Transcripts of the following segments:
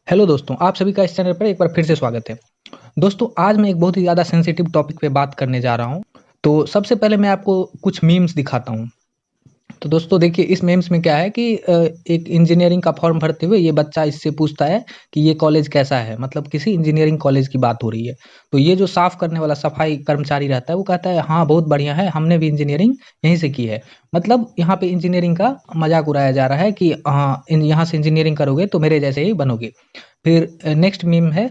Hello दोस्तों, आप सभी का इस चैनल पर एक बार फिर से स्वागत है। दोस्तों, आज मैं एक बहुत ही ज़्यादा सेंसिटिव टॉपिक पे बात करने जा रहा हूँ। तो सबसे पहले मैं आपको कुछ मीम्स दिखाता हूँ। तो दोस्तों देखिए, इस मीम्स में क्या है कि एक इंजीनियरिंग का फॉर्म भरते हुए ये बच्चा इससे पूछता है कि ये कॉलेज कैसा है? मतलब किसी इंजीनियरिंग कॉलेज की बात हो रही है। तो ये जो साफ करने वाला सफाई कर्मचारी रहता है, वो कहता है, "हाँ, बहुत बढ़िया है, हमने भी इंजीनियरिंग यहीं से की है।" मतलब यहाँ पे इंजीनियरिंग का मज़ाक उड़ाया जा रहा है कि हाँ, यहाँ से इंजीनियरिंग करोगे तो मेरे जैसे ही बनोगे। फिर नेक्स्ट मीम है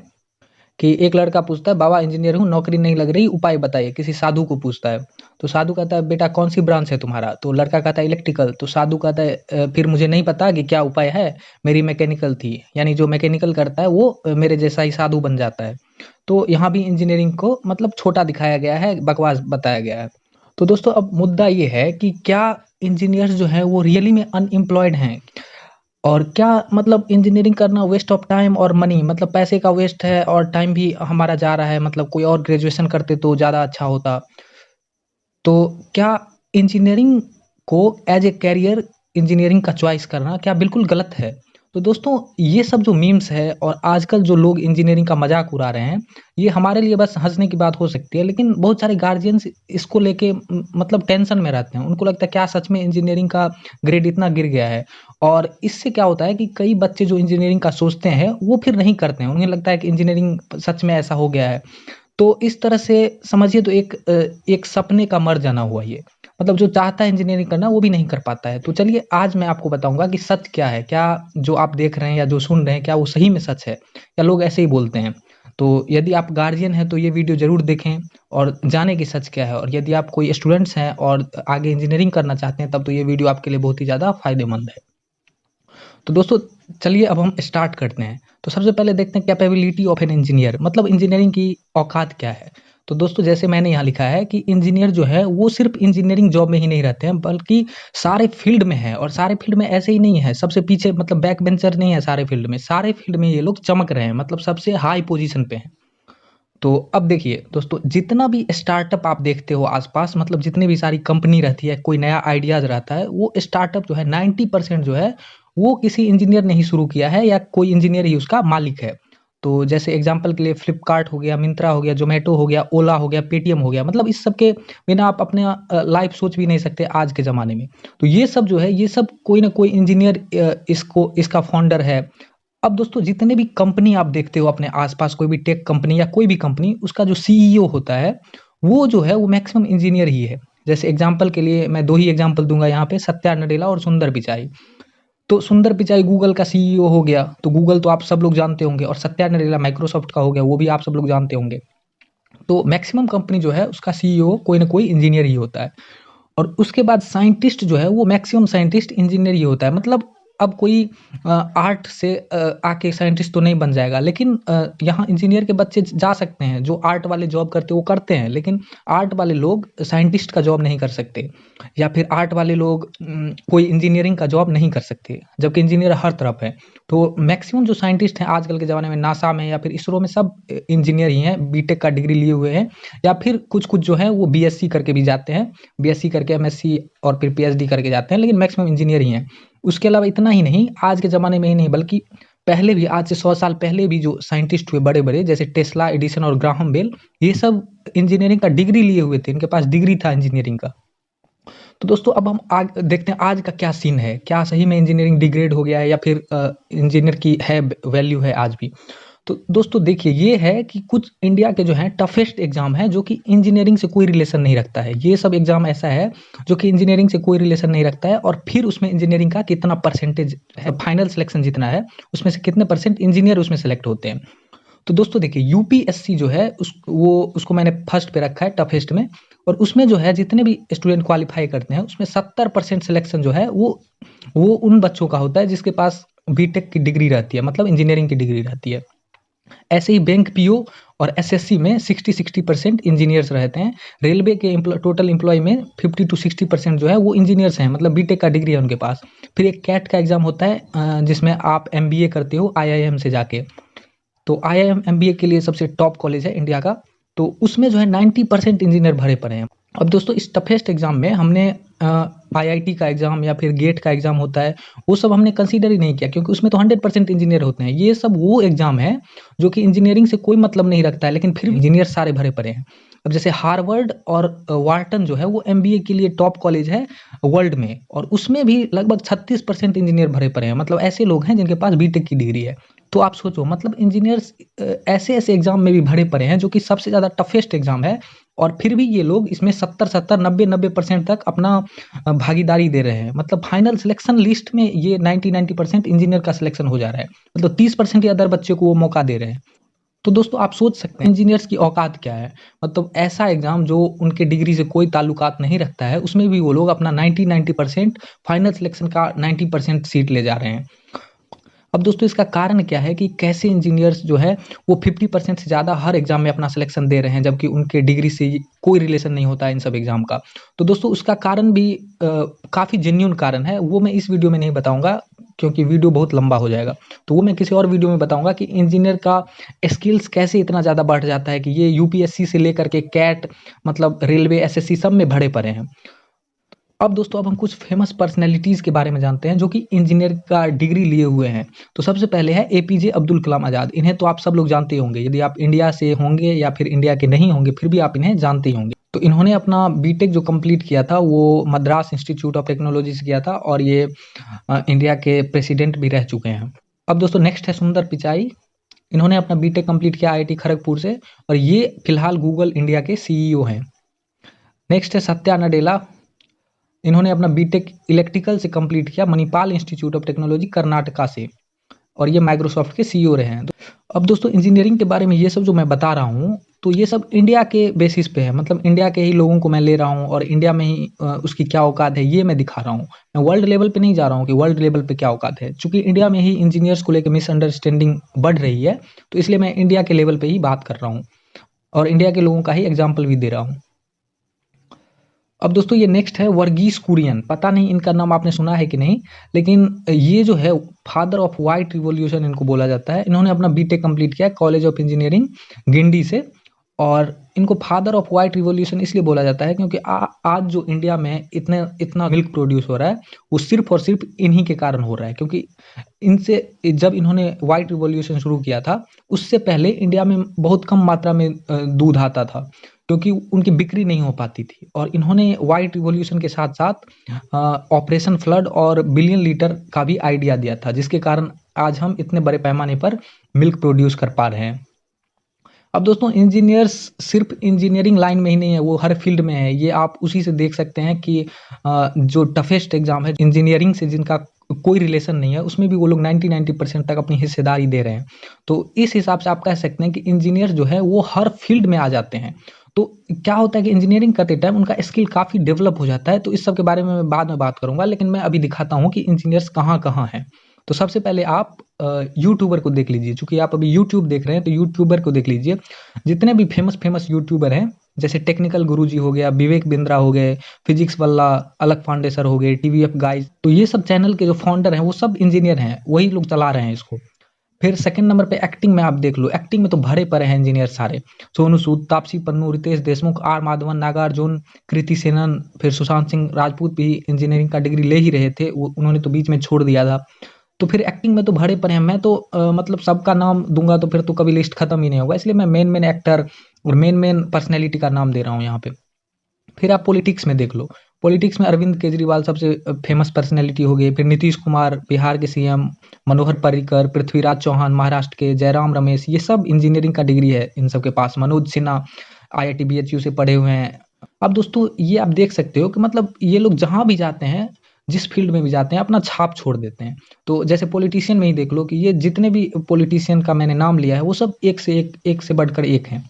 कि एक लड़का पूछता है, बाबा इंजीनियर हूँ, नौकरी नहीं लग रही, उपाय बताइए। किसी साधु को पूछता है। तो साधु कहता है, बेटा कौन सी ब्रांच है तुम्हारा? तो लड़का कहता है, इलेक्ट्रिकल। तो साधु कहता है, फिर मुझे नहीं पता कि क्या उपाय है, मेरी मैकेनिकल थी। यानी जो मैकेनिकल करता है वो मेरे जैसा ही साधु बन जाता है। तो यहाँ भी इंजीनियरिंग को मतलब छोटा दिखाया गया है, बकवास बताया गया है। तो दोस्तों अब मुद्दा ये है कि क्या इंजीनियर्स जो हैं वो रियली में अनएम्प्लॉयड हैं? और क्या मतलब इंजीनियरिंग करना वेस्ट ऑफ टाइम और मनी, मतलब पैसे का वेस्ट है और टाइम भी हमारा जा रहा है। मतलब कोई और ग्रेजुएशन करते तो ज़्यादा अच्छा होता। तो क्या इंजीनियरिंग को एज ए कैरियर इंजीनियरिंग का चॉइस करना क्या बिल्कुल गलत है? तो दोस्तों ये सब जो मीम्स है और आजकल जो लोग इंजीनियरिंग का मजाक उड़ा रहे हैं, ये हमारे लिए बस हंसने की बात हो सकती है, लेकिन बहुत सारे गार्जियंस इसको लेके मतलब टेंशन में रहते हैं। उनको लगता है क्या सच में इंजीनियरिंग का ग्रेड इतना गिर गया है? और इससे क्या होता है कि कई बच्चे जो इंजीनियरिंग का सोचते हैं वो फिर नहीं करते हैं। उन्हें लगता है कि इंजीनियरिंग सच में ऐसा हो गया है। तो इस तरह से समझिए तो एक सपने का मर जाना हुआ ये। मतलब जो चाहता है इंजीनियरिंग करना वो भी नहीं कर पाता है। तो चलिए आज मैं आपको बताऊँगा कि सच क्या है? क्या जो आप देख रहे हैं या जो सुन रहे हैं क्या वो सही में सच है? या लोग ऐसे ही बोलते हैं? तो यदि आप गार्जियन हैं तो ये वीडियो ज़रूर देखें और जानें कि सच क्या है। और यदि आप कोई स्टूडेंट्स हैं और आगे इंजीनियरिंग करना चाहते हैं तब तो ये वीडियो आपके लिए बहुत ही ज़्यादा फ़ायदेमंद है। तो दोस्तों चलिए अब हम स्टार्ट करते हैं। तो सबसे पहले देखते हैं कैपेबिलिटी ऑफ एन इंजीनियर, मतलब इंजीनियरिंग की औकात क्या है। तो दोस्तों जैसे मैंने यहाँ लिखा है कि इंजीनियर जो है वो सिर्फ इंजीनियरिंग जॉब में ही नहीं रहते हैं, बल्कि सारे फील्ड में है। और सारे फील्ड में ऐसे ही नहीं है सबसे पीछे, मतलब बैक बेंचर नहीं है। सारे फील्ड में, सारे फील्ड में ये लोग चमक रहे हैं, मतलब सबसे हाई पोजीशन पे हैं। तो अब देखिए दोस्तों, जितना भी स्टार्टअप आप देखते हो आसपास, मतलब जितनी भी सारी कंपनी रहती है, कोई नया आइडियाज रहता है, वो स्टार्टअप जो है 90% जो है वो किसी इंजीनियर ने ही शुरू किया है या कोई इंजीनियर ही उसका मालिक है। तो जैसे एग्जांपल के लिए फ्लिपकार्ट हो गया, मिंत्रा हो गया, जोमेटो हो गया, ओला हो गया, पेटीएम हो गया, मतलब इस सब के बिना आप अपने लाइफ सोच भी नहीं सकते आज के ज़माने में। तो ये सब जो है, ये सब कोई ना कोई इंजीनियर इसको इसका फाउंडर है। अब दोस्तों जितने भी कंपनी आप देखते हो अपने आसपास, कोई भी टेक कंपनी या कोई भी कंपनी, उसका जो सीईओ होता है वो जो है वो मैक्सिमम इंजीनियर ही है। जैसे एग्जांपल के लिए मैं दो ही एग्जांपल दूंगा यहाँ पे, सत्या नडेला और सुंदर पिचाई। तो सुंदर पिचाई गूगल का सीईओ हो गया, तो गूगल तो आप सब लोग जानते होंगे, और सत्या नडेला माइक्रोसॉफ्ट का हो गया, वो भी आप सब लोग जानते होंगे। तो मैक्सिमम कंपनी जो है उसका सीईओ कोई ना कोई इंजीनियर ही होता है। और उसके बाद साइंटिस्ट जो है वो मैक्सिमम साइंटिस्ट इंजीनियर ही होता है। मतलब अब कोई आर्ट से आके साइंटिस्ट तो नहीं बन जाएगा, लेकिन यहाँ इंजीनियर के बच्चे जा सकते हैं। जो आर्ट वाले जॉब करते हैं वो करते हैं, लेकिन आर्ट वाले लोग साइंटिस्ट का जॉब नहीं कर सकते। या फिर आर्ट वाले लोग कोई इंजीनियरिंग का जॉब नहीं कर सकते, जबकि इंजीनियर हर तरफ है। तो मैक्सिमम जो साइंटिस्ट हैं आजकल के ज़माने में, नासा में या फिर इसरो में, सब इंजीनियर ही हैं, बीटेक का डिग्री लिए हुए हैं। या फिर कुछ कुछ जो है वो बीएससी करके भी जाते हैं, बीएससी करके एमएससी और फिर पीएचडी करके जाते हैं, लेकिन मैक्सिमम इंजीनियर ही हैं। उसके अलावा इतना ही नहीं, आज के ज़माने में ही नहीं बल्कि पहले भी, आज से 100 साल पहले भी जो साइंटिस्ट हुए बड़े-बड़े, जैसे टेस्ला, एडिसन और ग्राहम बेल, ये सब इंजीनियरिंग का डिग्री लिए हुए थे, इनके पास डिग्री था इंजीनियरिंग का। तो दोस्तों अब हम आग देखते हैं आज का क्या सीन है। क्या सही में इंजीनियरिंग डिग्रेड हो गया है या फिर इंजीनियर की है वैल्यू है आज भी? तो दोस्तों देखिए, ये है कि कुछ इंडिया के जो हैं टफेस्ट एग्जाम है जो कि इंजीनियरिंग से कोई रिलेशन नहीं रखता है। ये सब एग्जाम ऐसा है जो कि इंजीनियरिंग से कोई रिलेशन नहीं रखता है, और फिर उसमें इंजीनियरिंग का कितना परसेंटेज है, फाइनल सिलेक्शन जितना है उसमें से कितने परसेंट इंजीनियर उसमें सेलेक्ट होते हैं। तो दोस्तों देखिए, यूपीएससी जो है उसको मैंने फर्स्ट पे रखा है टफेस्ट में। और उसमें जो है जितने भी स्टूडेंट क्वालिफाई करते हैं उसमें 70% सिलेक्शन जो है वो उन बच्चों का होता है जिसके पास बीटेक की डिग्री रहती है, मतलब इंजीनियरिंग की डिग्री रहती है। ऐसे ही बैंक पीओ और एसएससी में 60% इंजीनियर्स रहते हैं। रेलवे के टोटल एम्प्लॉय में 50 to 60% जो है वो इंजीनियर्स हैं, मतलब बीटेक का डिग्री है उनके पास। फिर एक कैट का एग्जाम होता है जिसमें आप एमबीए करते हो आईआईएम से जाके। तो आईआईएम एमबीए के लिए सबसे टॉप कॉलेज है इंडिया का। तो उसमें जो है 90% इंजीनियर भरे पड़े हैं। अब दोस्तों इस टफेस्ट एग्ज़ाम में हमने आईआईटी का एग्ज़ाम या फिर गेट का एग्ज़ाम होता है, वो सब हमने कंसीडर ही नहीं किया क्योंकि उसमें तो 100% इंजीनियर होते हैं। ये सब वो एग्ज़ाम है जो कि इंजीनियरिंग से कोई मतलब नहीं रखता है, लेकिन फिर भी इंजीनियर सारे भरे पड़े हैं। अब जैसे हार्वर्ड और वार्टन जो है वो एमबीए के लिए टॉप कॉलेज है वर्ल्ड में, और उसमें भी लगभग 36% इंजीनियर भरे पड़े हैं। मतलब ऐसे लोग हैं जिनके पास बीटेक की डिग्री है। तो आप सोचो, मतलब इंजीनियर्स ऐसे-ऐसे एग्ज़ाम में भी भरे पड़े हैं जो कि सबसे ज़्यादा टफेस्ट एग्ज़ाम है, और फिर भी ये लोग इसमें 70-70, 90-90% तक अपना भागीदारी दे रहे हैं। मतलब फाइनल सिलेक्शन लिस्ट में ये 90-90% इंजीनियर का सिलेक्शन हो जा रहा है। मतलब 30% ही अदर बच्चों को वो मौका दे रहे हैं। तो दोस्तों आप सोच सकते हैं इंजीनियर्स की औकात क्या है। मतलब ऐसा एग्ज़ाम जो उनके डिग्री से कोई ताल्लुकात नहीं रखता है, उसमें भी वो लोग अपना 90-90% फाइनल सिलेक्शन का 90% सीट ले जा रहे हैं। अब दोस्तों इसका कारण क्या है कि कैसे इंजीनियर्स जो है वो 50% से ज़्यादा हर एग्ज़ाम में अपना सिलेक्शन दे रहे हैं, जबकि उनके डिग्री से कोई रिलेशन नहीं होता है इन सब एग्ज़ाम का। तो दोस्तों उसका कारण भी काफ़ी जेन्युइन कारण है, वो मैं इस वीडियो में नहीं बताऊँगा क्योंकि वीडियो बहुत लंबा हो जाएगा। तो वो मैं किसी और वीडियो में बताऊँगा कि इंजीनियर का स्किल्स कैसे इतना ज़्यादा बढ़ जाता है कि ये यूपीएससी से लेकर के कैट, मतलब रेलवे, एसएससी सब में भरे पड़े हैं। अब दोस्तों अब हम कुछ फेमस पर्सनैलिटीज़ के बारे में जानते हैं जो कि इंजीनियर का डिग्री लिए हुए हैं। तो सबसे पहले है एपीजे अब्दुल कलाम आज़ाद। इन्हें तो आप सब लोग जानते ही होंगे, यदि आप इंडिया से होंगे या फिर इंडिया के नहीं होंगे फिर भी आप इन्हें जानते ही होंगे। तो इन्होंने अपना बीटेक जो कंप्लीट किया था वो मद्रास इंस्टीट्यूट ऑफ टेक्नोलॉजी से किया था, और ये इंडिया के प्रेसिडेंट भी रह चुके हैं। अब दोस्तों नेक्स्ट है सुंदर पिचाई। इन्होंने अपना बीटेक कंप्लीट किया आईआईटी खड़गपुर से, और ये फिलहाल गूगल इंडिया के सीईओ हैं। नेक्स्ट है सत्या नडेला। इन्होंने अपना बीटेक इलेक्ट्रिकल से कंप्लीट किया Manipal institute of technology Karnataka से, और ये माइक्रोसॉफ्ट के सीईओ रहे हैं। तो अब दोस्तों इंजीनियरिंग के बारे में ये सब जो मैं बता रहा हूँ, तो ये सब इंडिया के बेसिस पे है। मतलब इंडिया के ही लोगों को मैं ले रहा हूँ और इंडिया में ही उसकी क्या औकात है ये मैं दिखा रहा हूँ। मैं वर्ल्ड लेवल पे नहीं जा रहा हूँ कि वर्ल्ड लेवल पे क्या औकात है, चूंकि इंडिया में ही इंजीनियर्स को लेकर मिसअंडरस्टैंडिंग बढ़ रही है, तो इसलिए मैं इंडिया के लेवल पे ही बात कर रहा हूँ और इंडिया के लोगों का ही एग्जाम्पल भी दे रहा हूँ। अब दोस्तों ये नेक्स्ट है वर्गीस कुरियन। पता नहीं इनका नाम आपने सुना है कि नहीं, लेकिन ये जो है फादर ऑफ वाइट रिवॉल्यूशन इनको बोला जाता है। इन्होंने अपना बीटेक कंप्लीट किया कॉलेज ऑफ इंजीनियरिंग गिंडी से, और इनको फादर ऑफ वाइट रिवॉल्यूशन इसलिए बोला जाता है क्योंकि आज जो इंडिया में इतना मिल्क प्रोड्यूस हो रहा है वो सिर्फ और सिर्फ इन्हीं के कारण हो रहा है। क्योंकि इनसे जब इन्होंने वाइट रिवॉल्यूशन शुरू किया था उससे पहले इंडिया में बहुत कम मात्रा में दूध आता था क्योंकि उनकी बिक्री नहीं हो पाती थी, और इन्होंने वाइट रिवॉल्यूशन के साथ साथ ऑपरेशन फ्लड और बिलियन लीटर का भी आइडिया दिया था, जिसके कारण आज हम इतने बड़े पैमाने पर मिल्क प्रोड्यूस कर पा रहे हैं। अब दोस्तों इंजीनियर्स सिर्फ इंजीनियरिंग लाइन में ही नहीं है, वो हर फील्ड में है। ये आप उसी से देख सकते हैं कि जो टफेस्ट एग्जाम है इंजीनियरिंग से जिनका कोई रिलेशन नहीं है उसमें भी वो लोग 90% तक अपनी हिस्सेदारी दे रहे हैं। तो इस हिसाब से आप कह सकते हैं कि इंजीनियर जो है वो हर फील्ड में आ जाते हैं। तो क्या होता है कि इंजीनियरिंग करते टाइम उनका स्किल काफ़ी डेवलप हो जाता है। तो इस सब के बारे में मैं बाद में बात करूंगा, लेकिन मैं अभी दिखाता हूँ कि इंजीनियर्स कहाँ कहाँ हैं। तो सबसे पहले आप यूट्यूबर को देख लीजिए, चूंकि आप अभी यूट्यूब देख रहे हैं तो यूट्यूबर को देख लीजिए। जितने भी फेमस यूट्यूबर हैं जैसे टेक्निकल गुरुजी हो गया, विवेक बिंद्रा हो गए, फिजिक्स वाला अलग फाउंडेसर हो गए, टीवीएफ गाइज, तो ये सब चैनल के जो फाउंडर हैं वो सब इंजीनियर हैं, वही लोग चला रहे हैं इसको। फिर सेकंड नंबर पे एक्टिंग में आप देख लो, एक्टिंग में तो भरे पड़े हैं इंजीनियर सारे। सोनू सूद, तापसी पन्नू, रितेश देशमुख, आर माधवन, नागार्जुन, कृति सेनन, फिर सुशांत सिंह राजपूत भी इंजीनियरिंग का डिग्री ले ही रहे थे, उन्होंने तो बीच में छोड़ दिया था। तो फिर एक्टिंग में तो भरे पड़े हैं। मैं तो मतलब सबका नाम दूंगा तो फिर तो कभी लिस्ट खत्म ही नहीं होगा, इसलिए मैं मेन एक्टर और मेन पर्सनैलिटी का नाम दे रहा हूँ यहाँ पे। फिर आप पॉलिटिक्स में देख लो, पॉलिटिक्स में अरविंद केजरीवाल सबसे फेमस पर्सनैलिटी हो गए, फिर नीतीश कुमार बिहार के सीएम, मनोहर पर्रिकर, पृथ्वीराज चौहान महाराष्ट्र के, जयराम रमेश, ये सब इंजीनियरिंग का डिग्री है इन सब के पास। मनोज सिन्हा आईआईटी बीएचयू से पढ़े हुए हैं। अब दोस्तों ये आप देख सकते हो कि मतलब ये लोग जहाँ भी जाते हैं, जिस फील्ड में भी जाते हैं, अपना छाप छोड़ देते हैं। तो जैसे पॉलिटिशियन में ही देख लो कि ये जितने भी पॉलिटिशियन का मैंने नाम लिया है वो सब एक से बढ़कर एक हैं।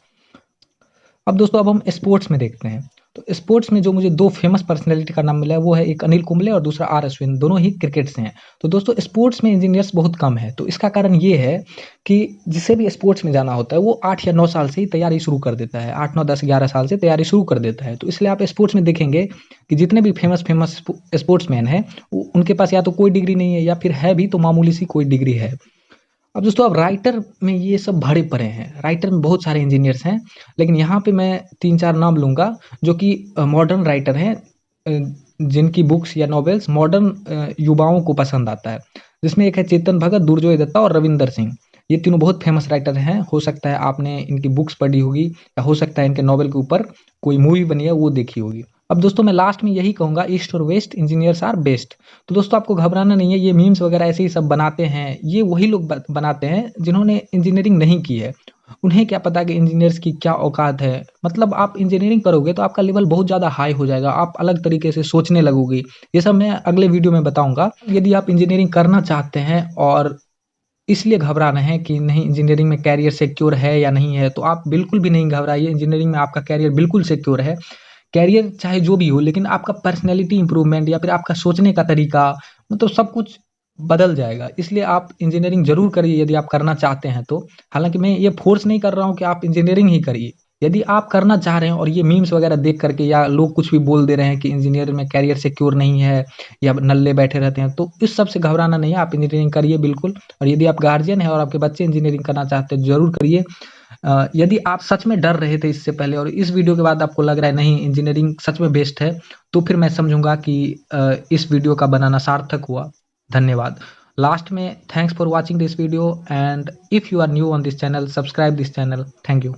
अब दोस्तों अब हम स्पोर्ट्स में देखते हैं। तो स्पोर्ट्स में जो मुझे दो फेमस पर्सनैलिटी का नाम मिला है वो है एक अनिल कुंबले और दूसरा आर अश्विन, दोनों ही क्रिकेट से हैं। तो दोस्तों स्पोर्ट्स में इंजीनियर्स बहुत कम है। तो इसका कारण ये है कि जिसे भी स्पोर्ट्स में जाना होता है वो 8 या 9 साल से ही तैयारी शुरू कर देता है, 8, 9, 10, 11 साल से तैयारी शुरू कर देता है। तो इसलिए आप स्पोर्ट्स में देखेंगे कि जितने भी फेमस स्पोर्ट्स मैन हैं उनके पास या तो कोई डिग्री नहीं है या फिर है भी तो मामूली सी कोई डिग्री है। अब दोस्तों अब राइटर में ये सब भरे पड़े हैं, राइटर में बहुत सारे इंजीनियर्स हैं, लेकिन यहाँ पे मैं 3-4 नाम लूँगा जो कि मॉडर्न राइटर हैं, जिनकी बुक्स या नॉवेल्स मॉडर्न युवाओं को पसंद आता है। जिसमें एक है चेतन भगत, दुर्जोय दत्ता और रविंदर सिंह। ये तीनों बहुत फेमस राइटर हैं, हो सकता है आपने इनकी बुक्स पढ़ी होगी या हो सकता है इनके नॉवेल के ऊपर कोई मूवी बनी है वो देखी होगी। अब दोस्तों मैं लास्ट में यही कहूँगा, ईस्ट और वेस्ट इंजीनियर्स आर बेस्ट। तो दोस्तों आपको घबराना नहीं है, ये मीम्स वगैरह ऐसे ही सब बनाते हैं, ये वही लोग बनाते हैं जिन्होंने इंजीनियरिंग नहीं की है। उन्हें क्या पता कि इंजीनियर्स की क्या औकात है। मतलब आप इंजीनियरिंग करोगे तो आपका लेवल बहुत ज़्यादा हाई हो जाएगा, आप अलग तरीके से सोचने लगोगे। ये सब मैं अगले वीडियो में बताऊंगा। यदि आप इंजीनियरिंग करना चाहते हैं और इसलिए घबरा रहे हैं कि नहीं इंजीनियरिंग में कैरियर सिक्योर है या नहीं है, तो आप बिल्कुल भी नहीं घबराइए। इंजीनियरिंग में आपका कैरियर बिल्कुल सिक्योर है। कैरियर चाहे जो भी हो, लेकिन आपका पर्सनैलिटी इंप्रूवमेंट या फिर आपका सोचने का तरीका, मतलब सब कुछ बदल जाएगा। इसलिए आप इंजीनियरिंग ज़रूर करिए यदि आप करना चाहते हैं तो। हालाँकि मैं ये फ़ोर्स नहीं कर रहा हूँ कि आप इंजीनियरिंग ही करिए। यदि आप करना चाह रहे हैं और ये मीम्स वगैरह देख कर के या लोग कुछ भी बोल दे रहे हैं कि इंजीनियर में कैरियर सिक्योर नहीं है या नल्ले बैठे रहते हैं, तो इस सब से घबराना नहीं है, आप इंजीनियरिंग करिए बिल्कुल। और यदि आप गार्जियन हैं और आपके बच्चे इंजीनियरिंग करना चाहते हैं, ज़रूर करिए। यदि आप सच में डर रहे थे इससे पहले और इस वीडियो के बाद आपको लग रहा है नहीं इंजीनियरिंग सच में बेस्ट है, तो फिर मैं समझूंगा कि इस वीडियो का बनाना सार्थक हुआ। धन्यवाद। लास्ट में thanks for watching this video, and if you are new on this channel, subscribe this channel. Thank you.